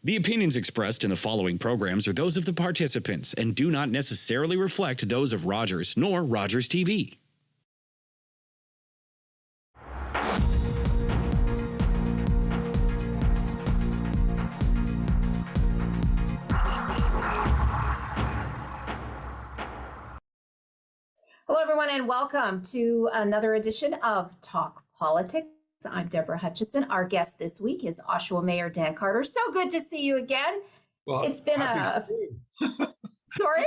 The opinions expressed in the following programs are those of the participants and do not necessarily reflect those of Rogers nor Rogers TV. Hello, everyone, and welcome to another edition of Talk Politics. I'm Debra Hutchison. Our guest this week is Oshawa Mayor Dan Carter. So good to see you again. Well, it's been Sorry?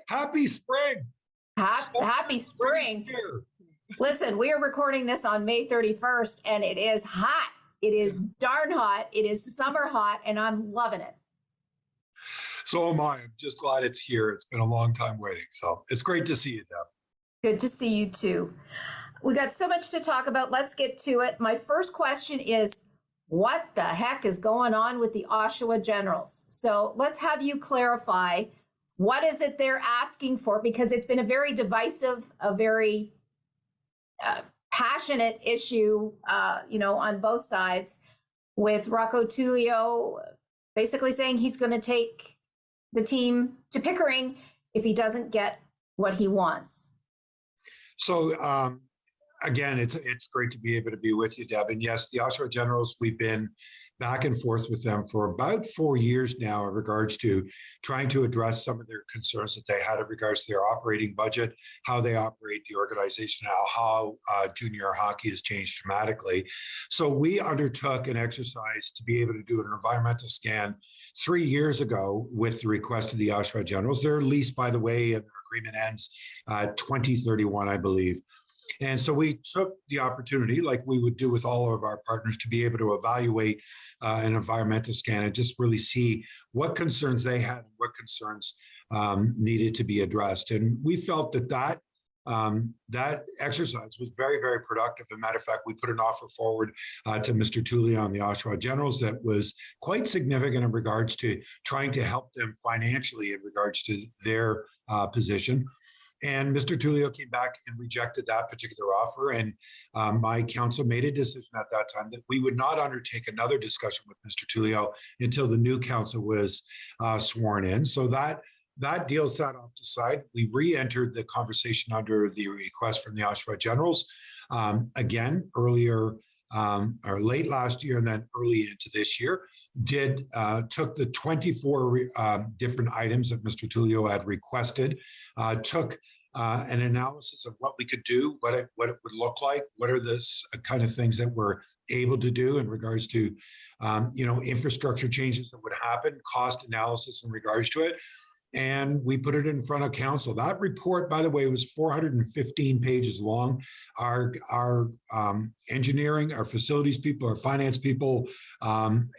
Happy spring. Happy spring. Listen, we are recording this on May 31st, and it is hot. It is darn hot. It is summer hot, and I'm loving it. So am I. I'm just glad it's here. It's been a long time waiting. So it's great to see you, Deb. Good to see you too. We got so much to talk about. Let's get to it. My first question is, what the heck is going on with the Oshawa Generals? So let's have you clarify, what is it they're asking for? Because it's been a very divisive, a very passionate issue, on both sides, with Rocco Tullio basically saying he's going to take the team to Pickering if he doesn't get what he wants. So, again, it's great to be able to be with you, Deb. And yes, the Oshawa Generals, we've been back and forth with them for about 4 years now in regards to trying to address some of their concerns that they had in regards to their operating budget, how they operate the organization, how junior hockey has changed dramatically. So we undertook an exercise to be able to do an environmental scan 3 years ago with the request of the Oshawa Generals. Their lease, by the way, and their agreement ends 2031, I believe. And so we took the opportunity, like we would do with all of our partners, to be able to evaluate an environmental scan and just really see what concerns they had and what concerns needed to be addressed. And we felt that exercise was very, very productive. As a matter of fact, we put an offer forward to Mr. Tullio on the Oshawa Generals that was quite significant in regards to trying to help them financially in regards to their position. And Mr. Tullio came back and rejected that particular offer. And my council made a decision at that time that we would not undertake another discussion with Mr. Tullio until the new council was sworn in. So that deal sat off the side. We re-entered the conversation under the request from the Oshawa Generals. Again, earlier or late last year and then early into this year, took the 24 different items that Mr. Tullio had requested, took an analysis of what we could do, what it would look like, what are the kind of things that we're able to do in regards to, infrastructure changes that would happen, cost analysis in regards to it. And we put it in front of council. That report, by the way, was 415 pages long. Our engineering, our facilities people, our finance people,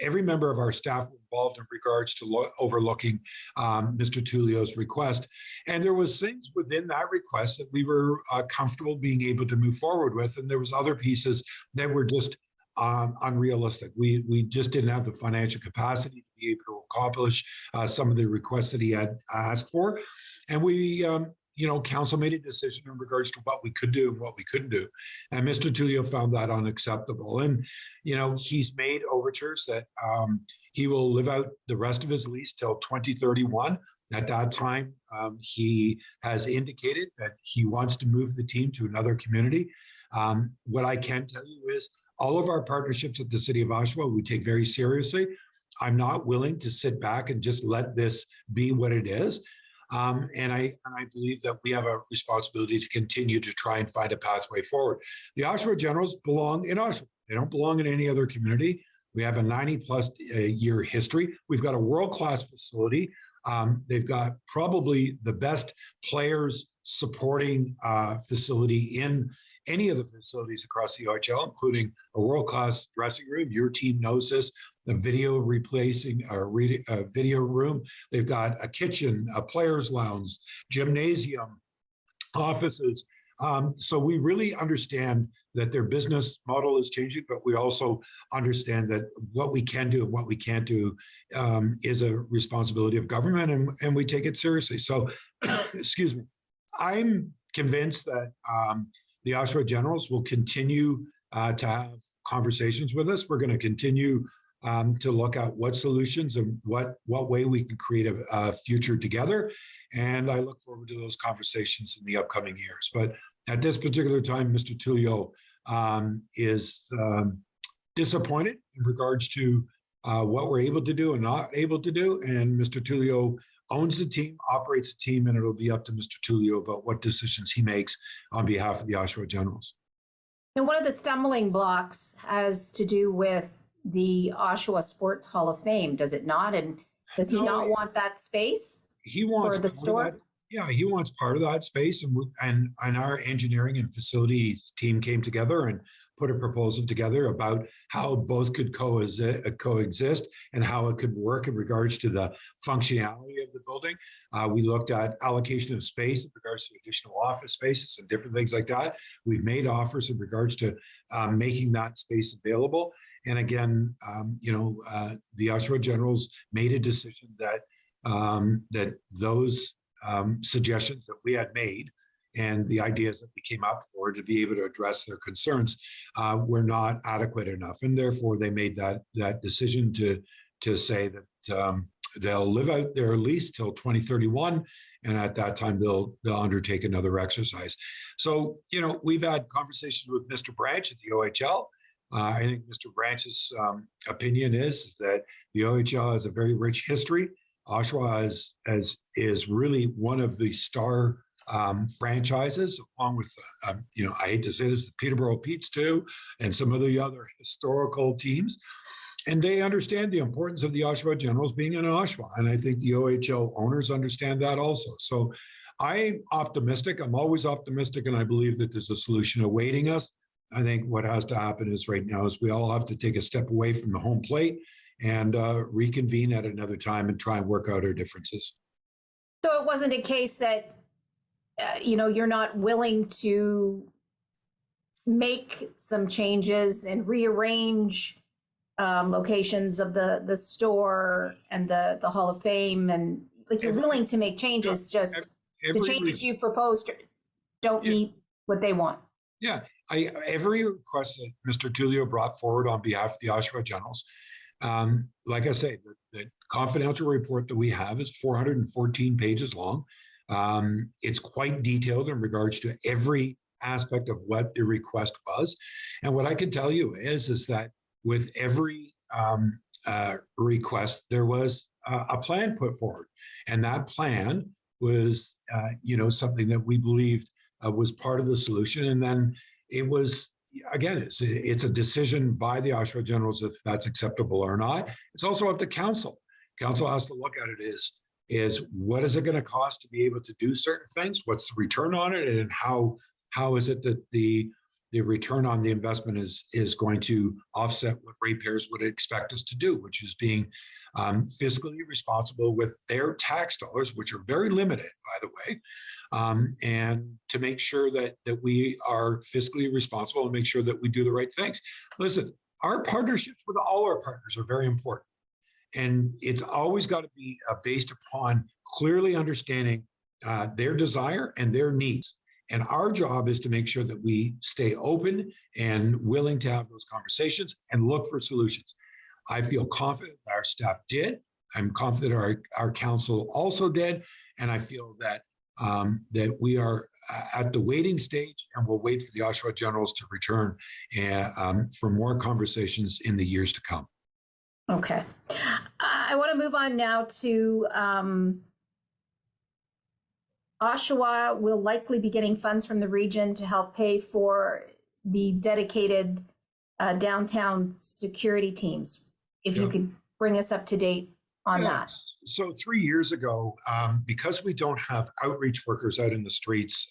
every member of our staff were involved in regards to overlooking Mr. Tullio's request. And there was things within that request that we were comfortable being able to move forward with. And there was other pieces that were just unrealistic. We just didn't have the financial capacity to be able to accomplish some of the requests that he had asked for. And we, council made a decision in regards to what we could do and what we couldn't do. And Mr. Tullio found that unacceptable. And, he's made overtures that he will live out the rest of his lease till 2031. At that time, he has indicated that he wants to move the team to another community. What I can tell you is, all of our partnerships at the City of Oshawa, we take very seriously. I'm not willing to sit back and just let this be what it is. And I believe that we have a responsibility to continue to try and find a pathway forward. The Oshawa Generals belong in Oshawa. They don't belong in any other community. We have a 90-plus year history. We've got a world-class facility. They've got probably the best players supporting facility in any of the facilities across the OHL, including a world-class dressing room. Your team knows this. The video video room. They've got a kitchen, a players' lounge, gymnasium, offices. So we really understand that their business model is changing, but we also understand that what we can do and what we can't do is a responsibility of government, and we take it seriously. So, excuse me, I'm convinced that the Oshawa Generals will continue to have conversations with us. We're going to continue to look at what solutions and what way we can create a future together. And I look forward to those conversations in the upcoming years. But at this particular time, Mr. Tullio is disappointed in regards to what we're able to do and not able to do. And Mr. Tullio owns the team, operates the team, and it'll be up to Mr. Tullio about what decisions he makes on behalf of the Oshawa Generals. And one of the stumbling blocks has to do with the Oshawa Sports Hall of Fame, does it not? And does he not want that space for the store? Yeah, he wants part of that space, and our engineering and facilities team came together and put a proposal together about how both could coexist and how it could work in regards to the functionality of the building. We looked at allocation of space in regards to additional office spaces and different things like that. We've made offers in regards to making that space available. And again, the Oshawa Generals made a decision that those suggestions that we had made and the ideas that we came up for to be able to address their concerns were not adequate enough. And therefore, they made that decision to say that they'll live out their lease till 2031. And at that time, they'll undertake another exercise. So, we've had conversations with Mr. Branch at the OHL. I think Mr. Branch's opinion is that the OHL has a very rich history. Oshawa is really one of the star franchises, along with, I hate to say this, the Peterborough Petes too, and some of the other historical teams. And they understand the importance of the Oshawa Generals being in Oshawa. And I think the OHL owners understand that also. So I'm optimistic. I'm always optimistic. And I believe that there's a solution awaiting us. I think what has to happen is right now is we all have to take a step away from the home plate and reconvene at another time and try and work out our differences. So it wasn't a case that, you're not willing to make some changes and rearrange locations of the store and the Hall of Fame, and you're willing to make changes, just the changes you proposed don't meet what they want. Yeah, every request that Mr. Tullio brought forward on behalf of the Oshawa Generals, like I say, the confidential report that we have is 414 pages long. It's quite detailed in regards to every aspect of what the request was. And what I can tell you is that with every request, there was a plan put forward. And that plan was, something that we believed was part of the solution. And then it was, again, it's a decision by the Oshawa Generals if that's acceptable or not. It's also up to council. Council has to look at it is what is it going to cost to be able to do certain things? What's the return on it? And how is it that the return on the investment is going to offset what ratepayers would expect us to do, which is being fiscally responsible with their tax dollars, which are very limited, by the way, and to make sure that we are fiscally responsible and make sure that we do the right things. Listen, our partnerships with all our partners are very important. And it's always got to be based upon clearly understanding their desire and their needs. And our job is to make sure that we stay open and willing to have those conversations and look for solutions. I feel confident that our staff did. I'm confident our council also did. And I feel that that we are at the waiting stage, and we'll wait for the Oshawa Generals to return for more conversations in the years to come. Okay. I want to move on now to Oshawa will likely be getting funds from the region to help pay for the dedicated downtown security teams. If you could bring us up to date on that. So 3 years ago, because we don't have outreach workers out in the streets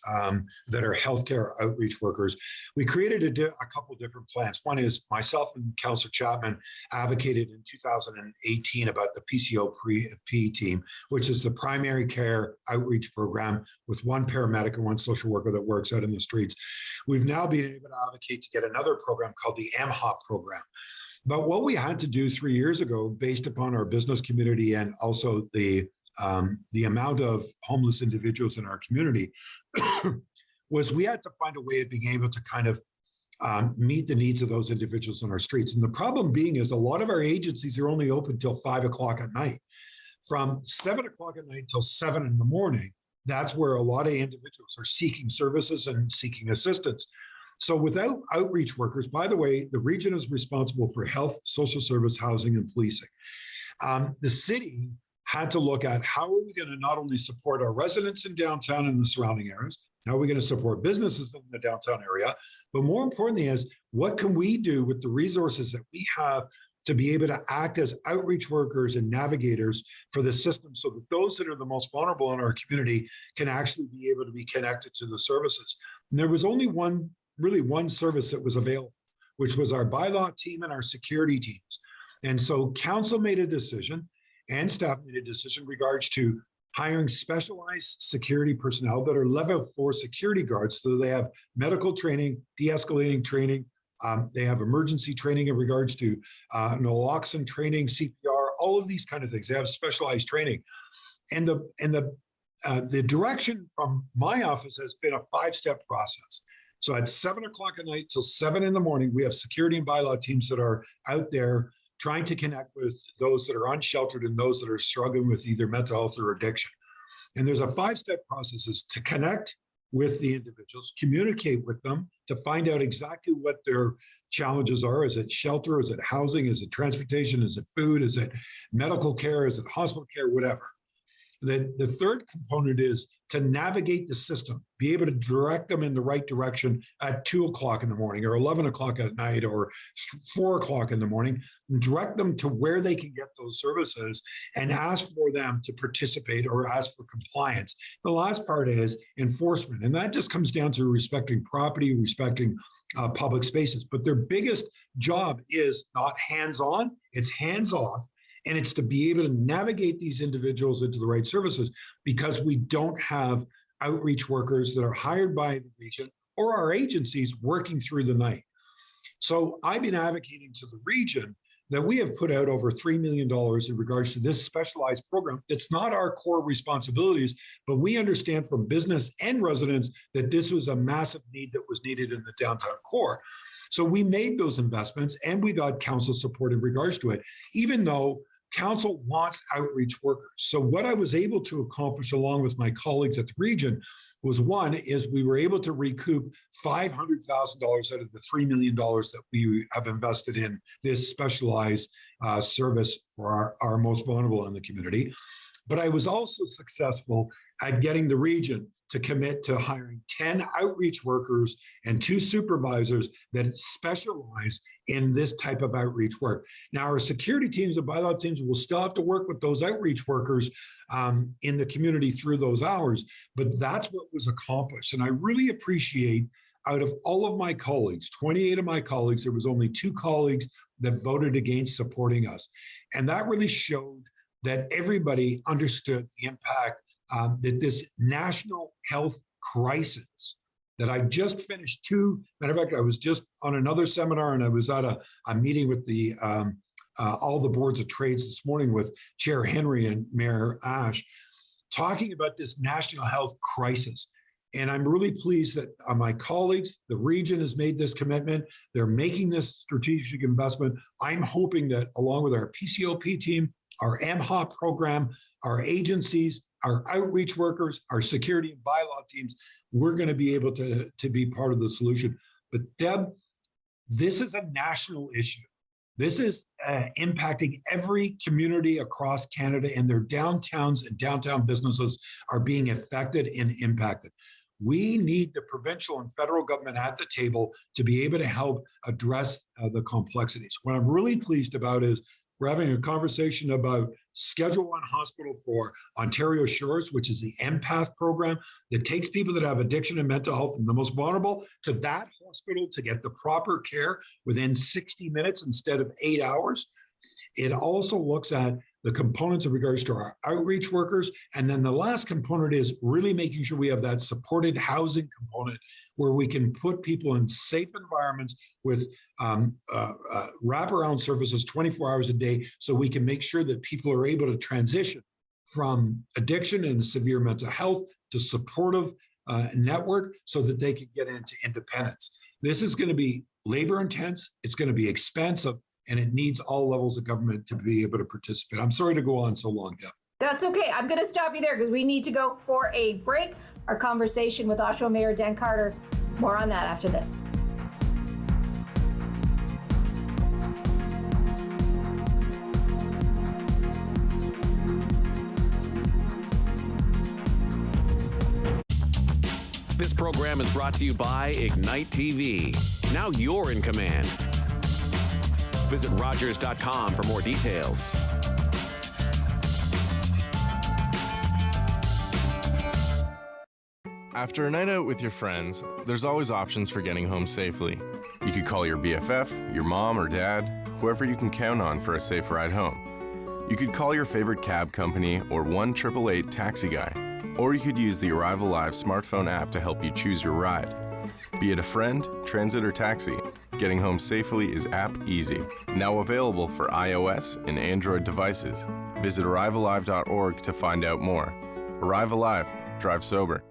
that are healthcare outreach workers, we created a couple different plans. One is myself and Councillor Chapman advocated in 2018 about the PCOP team, which is the primary care outreach program with one paramedic and one social worker that works out in the streets. We've now been able to advocate to get another program called the MHOP program. But what we had to do 3 years ago, based upon our business community and also the amount of homeless individuals in our community, was we had to find a way of being able to kind of meet the needs of those individuals on our streets. And the problem being is a lot of our agencies are only open till 5 o'clock at night. From 7 o'clock at night till 7 in the morning, that's where a lot of individuals are seeking services and seeking assistance. So without outreach workers, by the way, the region is responsible for health, social service, housing, and policing. The city had to look at how are we going to not only support our residents in downtown and the surrounding areas, how are we going to support businesses in the downtown area, but more importantly is what can we do with the resources that we have to be able to act as outreach workers and navigators for the system so that those that are the most vulnerable in our community can actually be able to be connected to the services. And there was only one service that was available, which was our bylaw team and our security teams. And so council made a decision and staff made a decision in regards to hiring specialized security personnel that are level 4 security guards. So they have medical training, de-escalating training, they have emergency training in regards to naloxone training, CPR, all of these kind of things. They have specialized training. And the direction from my office has been a 5-step process. So at 7 o'clock at night till 7 in the morning, we have security and bylaw teams that are out there trying to connect with those that are unsheltered and those that are struggling with either mental health or addiction. And there's a 5-step process is to connect with the individuals, communicate with them to find out exactly what their challenges are. Is it shelter? Is it housing? Is it transportation? Is it food? Is it medical care? Is it hospital care? Whatever. The third component is to navigate the system, be able to direct them in the right direction at 2 o'clock in the morning or 11 o'clock at night or 4 o'clock in the morning, and direct them to where they can get those services and ask for them to participate or ask for compliance. The last part is enforcement. And that just comes down to respecting property, respecting public spaces. But their biggest job is not hands-on, it's hands-off. And it's to be able to navigate these individuals into the right services because we don't have outreach workers that are hired by the region or our agencies working through the night. So I've been advocating to the region that we have put out over $3 million in regards to this specialized program. It's not our core responsibilities, but we understand from business and residents that this was a massive need that was needed in the downtown core. So we made those investments and we got council support in regards to it, even though council wants outreach workers. So what I was able to accomplish along with my colleagues at the region was one is we were able to recoup $500,000 out of the $3 million that we have invested in this specialized service for our most vulnerable in the community. But I was also successful at getting the region to commit to hiring 10 outreach workers and 2 supervisors that specialize in this type of outreach work. Now, our security teams and bylaw teams will still have to work with those outreach workers in the community through those hours, but that's what was accomplished. And I really appreciate out of all of my colleagues, 28 of my colleagues, there was only 2 colleagues that voted against supporting us. And that really showed that everybody understood the impact that this national health crisis that I just finished matter of fact, I was just on another seminar and I was at a meeting with the all the boards of trades this morning with Chair Henry and Mayor Ash, talking about this national health crisis. And I'm really pleased that my colleagues, the region has made this commitment. They're making this strategic investment. I'm hoping that along with our PCOP team, our MHOP program, our agencies, our outreach workers, our security and bylaw teams, we're going to be able to be part of the solution. But Deb, this is a national issue. This is impacting every community across Canada, and their downtowns and downtown businesses are being affected and impacted. We need the provincial and federal government at the table to be able to help address the complexities. What I'm really pleased about is we're having a conversation about Schedule I hospital for Ontario Shores, which is the empath program that takes people that have addiction and mental health and the most vulnerable to that hospital to get the proper care within 60 minutes instead of 8 hours. It also looks at the components in regards to our outreach workers. And then the last component is really making sure we have that supported housing component where we can put people in safe environments with wraparound services 24 hours a day so we can make sure that people are able to transition from addiction and severe mental health to supportive network so that they can get into independence. This is going to be labor intense. It's going to be expensive, and it needs all levels of government to be able to participate. I'm sorry to go on so long, Deb. That's okay. I'm going to stop you there because we need to go for a break. Our conversation with Oshawa Mayor Dan Carter. More on that after this. This program is brought to you by Ignite TV. Now you're in command. Visit Rogers.com for more details. After a night out with your friends, there's always options for getting home safely. You could call your BFF, your mom or dad, whoever you can count on for a safe ride home. You could call your favorite cab company or 1-888 taxi guy. Or you could use the Arrive Alive smartphone app to help you choose your ride. Be it a friend, transit, or taxi, getting home safely is app easy. Now available for iOS and Android devices. Visit arrivealive.org to find out more. Arrive Alive. Drive sober.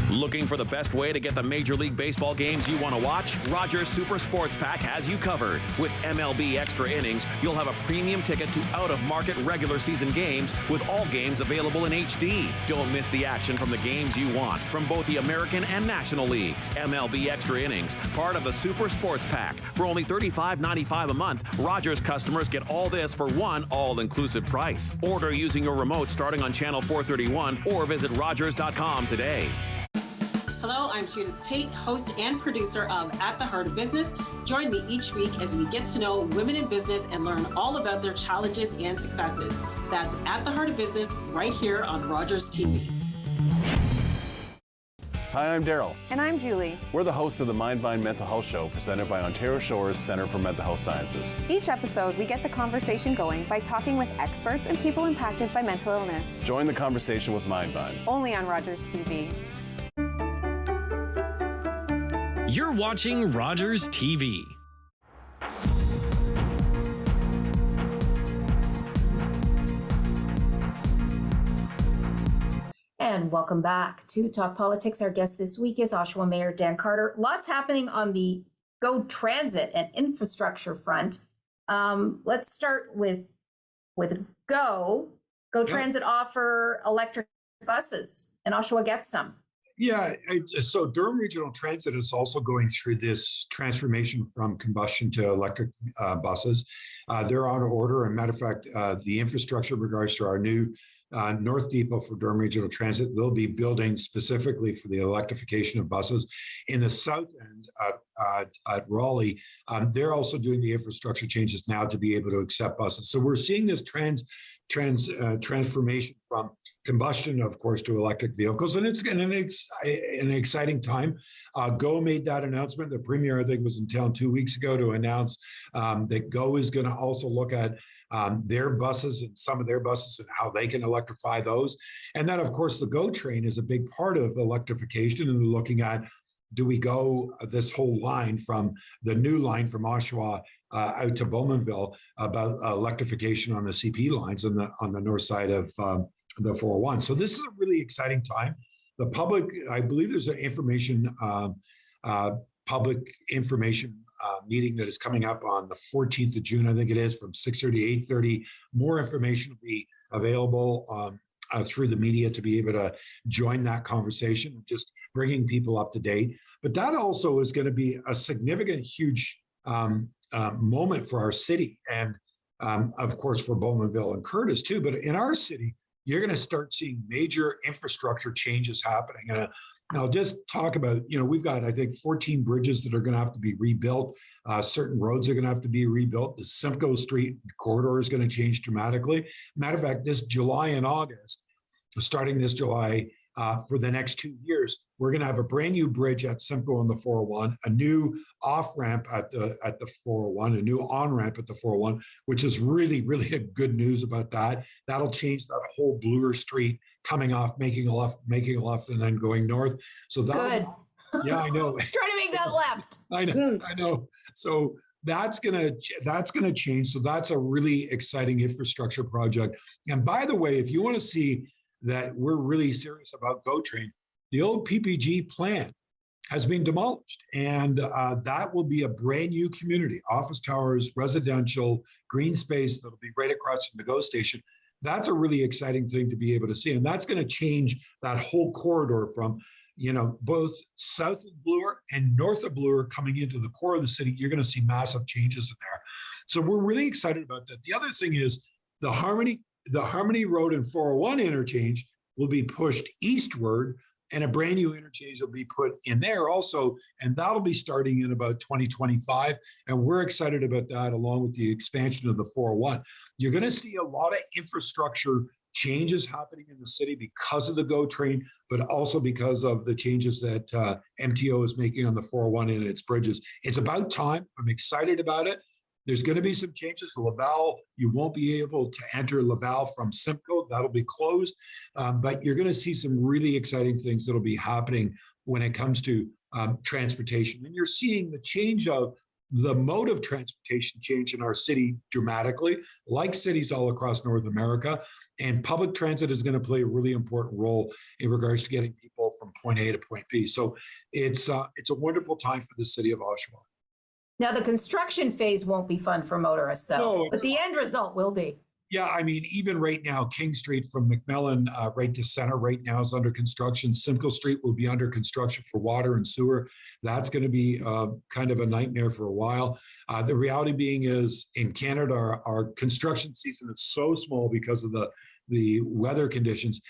Looking for the best way to get the Major League Baseball games you want to watch? Rogers Super Sports Pack has you covered. With MLB Extra Innings, you'll have a premium ticket to out-of-market regular season games with all games available in HD. Don't miss the action from the games you want from both the American and National Leagues. MLB Extra Innings, part of the Super Sports Pack. For only $35.95 a month, Rogers customers get all this for one all-inclusive price. Order using your remote starting on channel 431 or visit Rogers.com today. Hello, I'm Judith Tate, host and producer of At the Heart of Business. Join me each week as we get to know women in business and learn all about their challenges and successes. That's At the Heart of Business right here on Rogers TV. Hi, I'm Daryl. And I'm Julie. We're the hosts of the Mindvine Mental Health Show presented by Ontario Shores Centre for Mental Health Sciences. Each episode, we get the conversation going by talking with experts and people impacted by mental illness. Join the conversation with Mindvine. Only on Rogers TV. You're watching Rogers TV. And welcome back to Talk Politics. Our guest this week is Oshawa Mayor Dan Carter. Lots happening on the Go Transit and infrastructure front. Let's start with Go. Go Transit offer electric buses, and Oshawa gets some. Yeah, so Durham Regional Transit is also going through this transformation from combustion to electric buses. They're on order. And matter of fact, the infrastructure in regards to our new North Depot for Durham Regional Transit, they'll be building specifically for the electrification of buses. In the south end at Raleigh, they're also doing the infrastructure changes now to be able to accept buses. So we're seeing this transformation from combustion, of course, to electric vehicles, and it's an exciting time. Go made that announcement. The premier, I think, was in town 2 weeks ago to announce that Go is going to also look at their buses and some of their buses and how they can electrify those. And then, of course, the Go train is a big part of electrification, and we're looking at, do we go this whole line from the new line from Oshawa out to Bowmanville about electrification on the CP lines on the north side of the 401. So this is a really exciting time. The public, I believe there's an public information meeting that is coming up on the 14th of June, I think it is, from 6:30 to 8:30. More information will be available through the media to be able to join that conversation, just bringing people up to date. But that also is going to be a significant, huge moment for our city, and of course for Bowmanville and Curtis too. But in our city, you're going to start seeing major infrastructure changes happening. And I'll just talk about, we've got, I think, 14 bridges that are going to have to be rebuilt. Certain roads are going to have to be rebuilt. The Simcoe Street corridor is going to change dramatically. Matter of fact, this July and August, starting this July, for the next 2 years, we're going to have a brand new bridge at Simcoe on the 401, a new off-ramp at the 401, a new on-ramp at the 401, which is really, really good news about that. That'll change that whole Bloor Street coming off, making a left, and then going north. So that Good. Yeah, I know. Trying to make that left. I know. So that's gonna change. So that's a really exciting infrastructure project. And by the way, if you want to see that we're really serious about GO Train, the old PPG plant has been demolished. And that will be a brand new community, office towers, residential, green space that'll be right across from the GO station. That's a really exciting thing to be able to see. And that's going to change that whole corridor from, both south of Bloor and north of Bloor coming into the core of the city. You're going to see massive changes in there. So we're really excited about that. The other thing is the Harmony Road and 401 interchange will be pushed eastward, and a brand new interchange will be put in there also, and that'll be starting in about 2025. And we're excited about that, along with the expansion of the 401. You're going to see a lot of infrastructure changes happening in the city because of the GO train, but also because of the changes that MTO is making on the 401 and its bridges. It's about time. I'm excited about it. There's going to be some changes. Laval, you won't be able to enter Laval from Simcoe. That'll be closed. But you're going to see some really exciting things that'll be happening when it comes to transportation. And you're seeing the change of the mode of transportation change in our city dramatically, like cities all across North America. And public transit is going to play a really important role in regards to getting people from point A to point B. So it's a wonderful time for the city of Oshawa. Now, the construction phase won't be fun for motorists, though, No, but the end result will be. Yeah, I mean, even right now, King Street from McMillan right to center right now is under construction. Simcoe Street will be under construction for water and sewer. That's going to be kind of a nightmare for a while. The reality being is in Canada, our construction season is so small because of the weather conditions.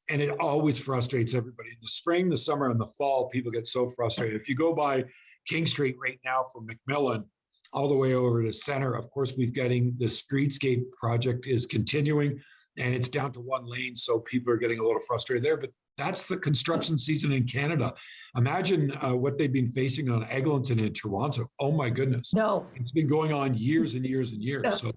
And it always frustrates everybody. In the spring, the summer, and the fall, people get so frustrated. If you go by King Street right now from McMillan all the way over to center, of course, we've getting the streetscape project is continuing, and it's down to one lane. So people are getting a little frustrated there, but that's the construction season in Canada. Imagine what they've been facing on Eglinton in Toronto. Oh my goodness. No. It's been going on years and years and years. No. So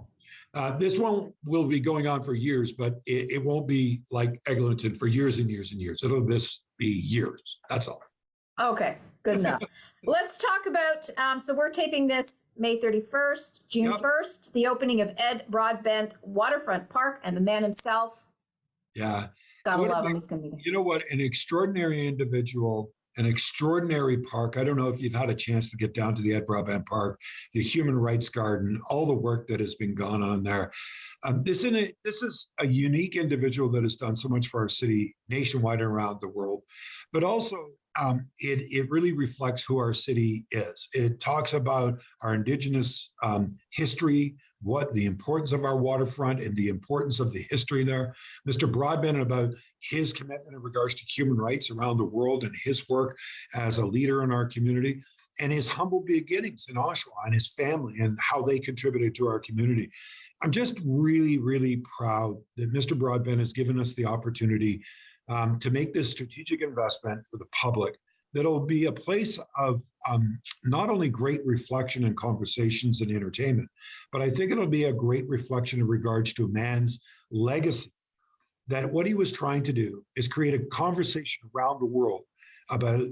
this one will be going on for years, but it won't be like Eglinton for years and years and years. It'll just be years. That's all. Okay, good enough. Let's talk about, so we're taping this May 31st, June 1st, the opening of Ed Broadbent Waterfront Park, and the man himself. Yeah. Gotta love him. He's gonna be there. You know what? An extraordinary individual, an extraordinary park. I don't know if you've had a chance to get down to the Ed Broadbent Park, the Human Rights Garden, all the work that has been gone on there. This is a unique individual that has done so much for our city nationwide and around the world, but also it really reflects who our city is. It talks about our Indigenous history, what the importance of our waterfront and the importance of the history there. Mr. Broadbent, about his commitment in regards to human rights around the world and his work as a leader in our community, and his humble beginnings in Oshawa and his family and how they contributed to our community. I'm just really, really proud that Mr. Broadbent has given us the opportunity to make this strategic investment for the public that'll be a place of not only great reflection and conversations and entertainment, but I think it'll be a great reflection in regards to a man's legacy, that what he was trying to do is create a conversation around the world about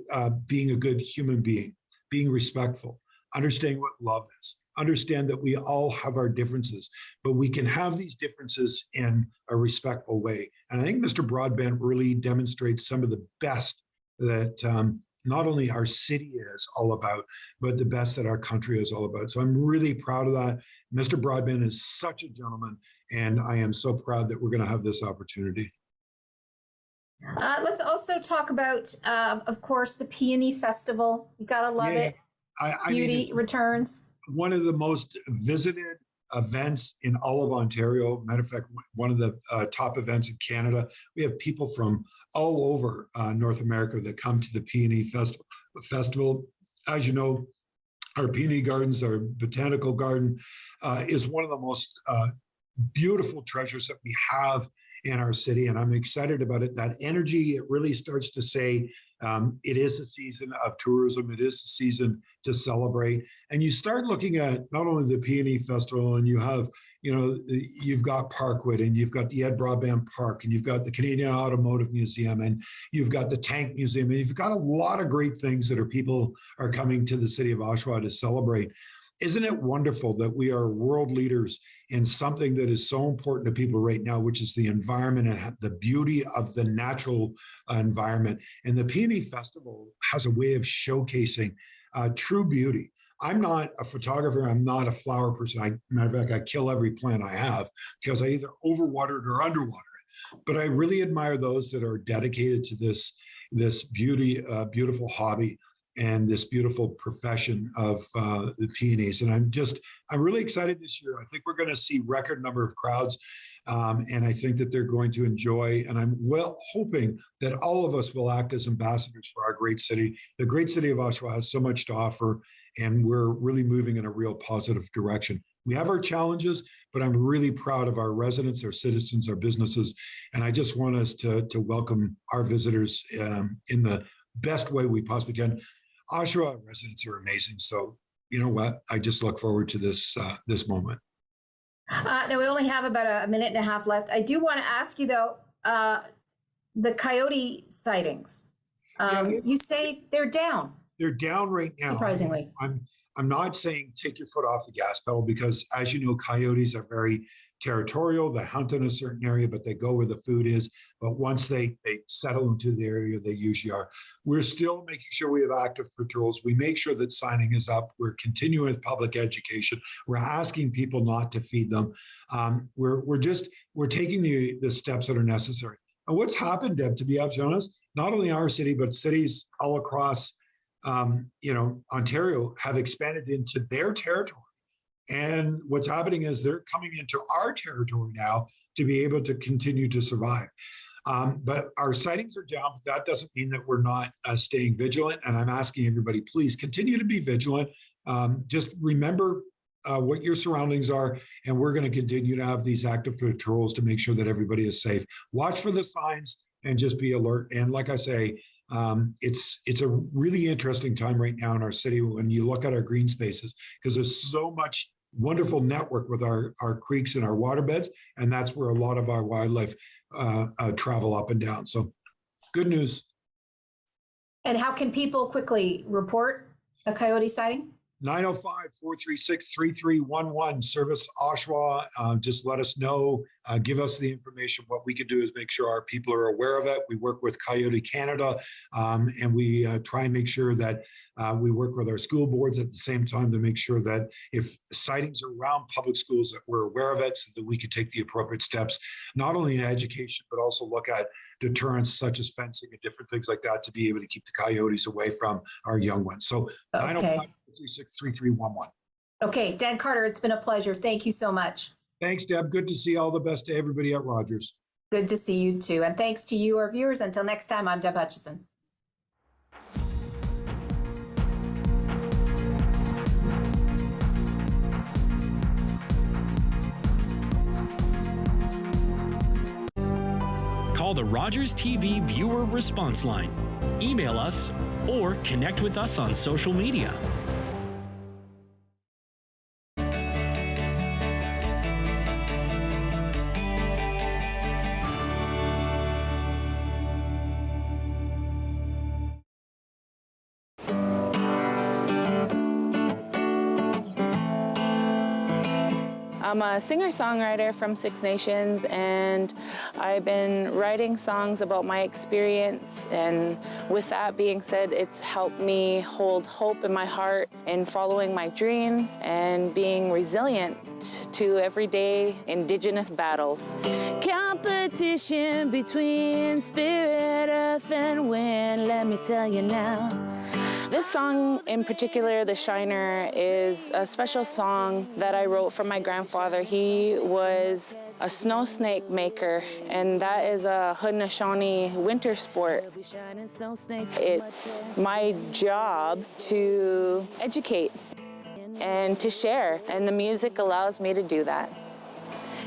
being a good human being, being respectful, understanding what love is, understand that we all have our differences, but we can have these differences in a respectful way. And I think Mr. Broadbent really demonstrates some of the best that not only our city is all about, but the best that our country is all about. So I'm really proud of that. Mr. Broadbent is such a gentleman, and I am so proud that we're going to have this opportunity. Let's also talk about, of course, the Peony Festival. You gotta love it. Beauty returns. One of the most visited events in all of Ontario. Matter of fact, one of the top events in Canada. We have people from all over North America that come to the Peony Festival. As you know, our Peony Gardens, our botanical garden, is one of the most beautiful treasures that we have in our city, and I'm excited about it. That energy, it really starts to say, it is a season of tourism. It is a season to celebrate. And you start looking at not only the Peony Festival, and you have, you've got Parkwood, and you've got the Ed Broadbent Park, and you've got the Canadian Automotive Museum, and you've got the Tank Museum, and you've got a lot of great things that people are coming to the city of Oshawa to celebrate. isn't it wonderful that we are world leaders in something that is so important to people right now, which is the environment and the beauty of the natural environment. And the Peony Festival has a way of showcasing true beauty. I'm not a photographer. I'm not a flower person. Matter of fact, I kill every plant I have because I either overwater it or underwater it. But I really admire those that are dedicated to this beautiful hobby and this beautiful profession of the peonies. And I'm really excited this year. I think we're going to see record number of crowds. And I think that they're going to enjoy, and I'm hoping that all of us will act as ambassadors for our great city. The great city of Oshawa has so much to offer, and we're really moving in a real positive direction. We have our challenges, but I'm really proud of our residents, our citizens, our businesses. And I just want us to welcome our visitors in the best way we possibly can. Oshawa residents are amazing. So you know what? I just look forward to this moment. Now we only have about a minute and a half left. I do want to ask you though, the coyote sightings. You say they're down. They're down right now. Surprisingly. I'm not saying take your foot off the gas pedal because, as you know, coyotes are very territorial. They hunt in a certain area, but they go where the food is. But once they settle into the area, they usually are. We're still making sure we have active patrols. We make sure that signing is up. We're continuing with public education. We're asking people not to feed them. We're taking the steps that are necessary. And what's happened, Deb, to be absolutely honest, not only our city, but cities all across Ontario have expanded into their territory. And what's happening is they're coming into our territory now to be able to continue to survive. But our sightings are down, but that doesn't mean that we're not staying vigilant. And I'm asking everybody, please continue to be vigilant. Just remember what your surroundings are. And we're going to continue to have these active patrols to make sure that everybody is safe. Watch for the signs and just be alert. And like I say, it's a really interesting time right now in our city when you look at our green spaces, because there's so much wonderful network with our creeks and our waterbeds, and that's where a lot of our wildlife travel up and down. So good news. And how can people quickly report a coyote sighting? 905-436-3311, service Oshawa. Just let us know, give us the information. What we can do is make sure our people are aware of it. We work with Coyote Canada, and we try and make sure that we work with our school boards at the same time to make sure that if sightings are around public schools, that we're aware of it so that we can take the appropriate steps, not only in education, but also look at deterrence such as fencing and different things like that to be able to keep the coyotes away from our young ones. So 905-436-3311. Okay, Dan Carter, it's been a pleasure. Thank you so much. Thanks, Deb. Good to see all the best to everybody at Rogers. Good to see you too. And thanks to you, our viewers. Until next time, I'm Debra Hutchison. Call the Rogers TV viewer response line. Email us or connect with us on social media. I'm a singer-songwriter from Six Nations, and I've been writing songs about my experience, and with that being said, it's helped me hold hope in my heart in following my dreams and being resilient to everyday Indigenous battles. Competition between spirit, earth, and wind, let me tell you now. This song in particular, The Shiner, is a special song that I wrote for my grandfather. He was a snow snake maker, and that is a Haudenosaunee winter sport. It's my job to educate and to share, and the music allows me to do that.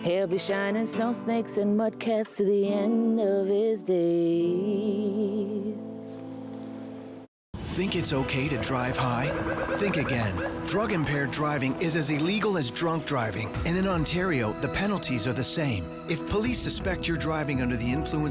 He'll be shining snow snakes and mud cats to the end of his days. Think it's okay to drive high? Think again. Drug-impaired driving is as illegal as drunk driving, and in Ontario, the penalties are the same. If police suspect you're driving under the influence